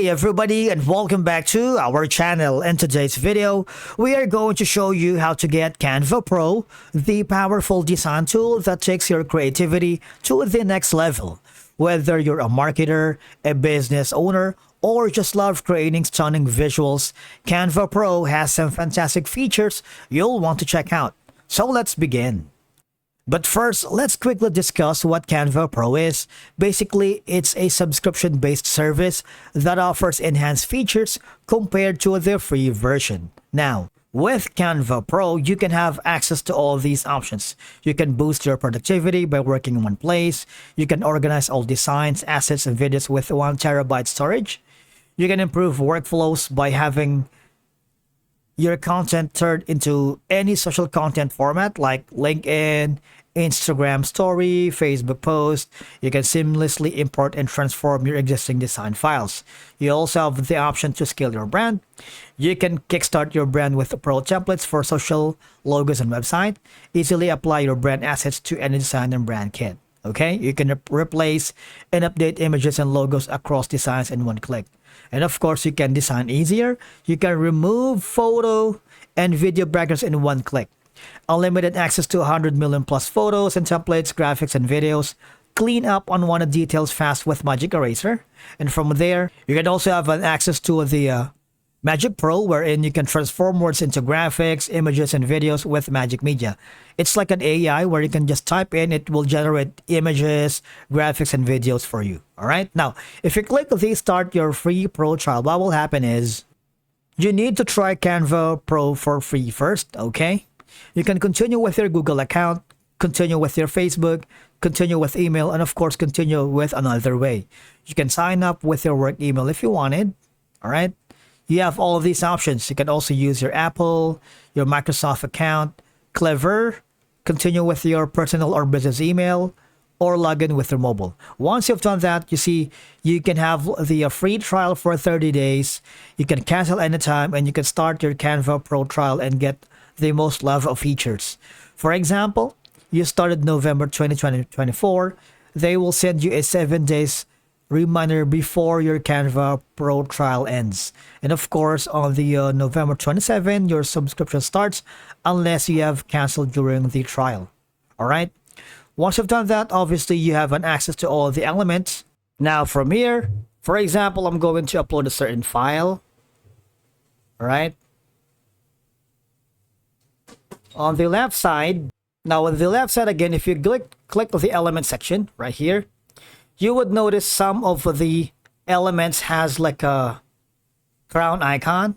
Hi everybody and welcome back to our channel. In today's video, we are going to show you how to get Canva Pro, the powerful design tool that takes your creativity to the next level. Whether you're a marketer, a business owner, or just love creating stunning visuals, Canva Pro has some fantastic features you'll want to check out. So let's begin. But first, let's quickly discuss what Canva Pro is. Basically, it's a subscription-based service that offers enhanced features compared to the free version. Now, with Canva Pro, you can have access to all these options. You can boost your productivity by working in one place. You can organize all designs, assets, and videos with 1 terabyte storage. You can improve workflows by having your content turned into any social content format like LinkedIn, Instagram story, Facebook post. You can seamlessly import and transform your existing design files. You also have the option to scale your brand. You can kickstart your brand with pro templates for social, logos, and website. Easily apply your brand assets to any design and brand kit. Okay, you can replace and update images and logos across designs in one click. And of course, you can design easier. You can remove photo and video backgrounds in one click. Unlimited access to 100 million plus photos and templates, graphics, and videos. Clean up on one details fast with Magic Eraser. And from there, you can also have an access to the Magic Pro, wherein you can transform words into graphics, images, and videos with Magic Media. It's like an AI where you can just type in, it will generate images, graphics, and videos for you. All right. Now, if you click the start your free pro trial, what will happen is you need to try Canva Pro for free first. Okay. You can continue with your Google account, continue with your Facebook, continue with email, and of course, continue with another way. You can sign up with your work email if you wanted. All right. You have all of these options. You can also use your Apple, your Microsoft account, Clever, continue with your personal or business email, or log in with your mobile. Once you've done that, you see, you can have the free trial for 30 days. You can cancel anytime, and you can start your Canva Pro trial and get the most love of features. For example, you started November 2024, they will send you a 7 days reminder before your Canva Pro trial ends. And of course, on the November 27, your subscription starts unless you have canceled during the trial. All right. Once you've done that, obviously you have an access to all the elements. Now from here, for example, I'm going to upload a certain file. All right. On the left side, now on the left side again, if you click the element section right here, you would notice some of the elements has like a crown icon.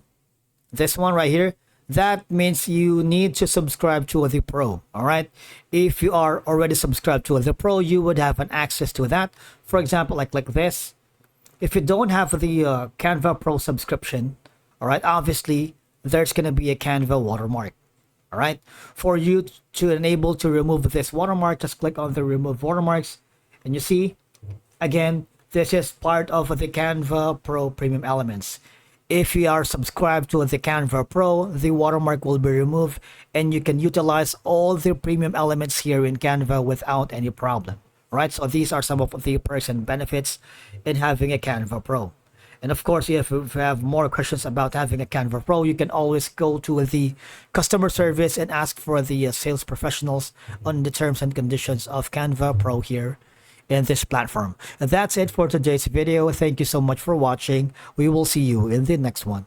This one right here, that means you need to subscribe to the Pro. All right. If you are already subscribed to the Pro, you would have an access to that. For example, like this. If you don't have the Canva Pro subscription, all right, obviously there's going to be a Canva watermark. All right. For you to enable to remove this watermark, just click on the remove watermarks, and you see, again, this is part of the Canva Pro premium elements. If you are subscribed to the Canva Pro, the watermark will be removed and you can utilize all the premium elements here in Canva without any problem. Right? So these are some of the perks and benefits in having a Canva Pro. And of course, if you have more questions about having a Canva Pro, you can always go to the customer service and ask for the sales professionals on the terms and conditions of Canva Pro here in this platform. And that's it for today's video. Thank you so much for watching. We will see you in the next one.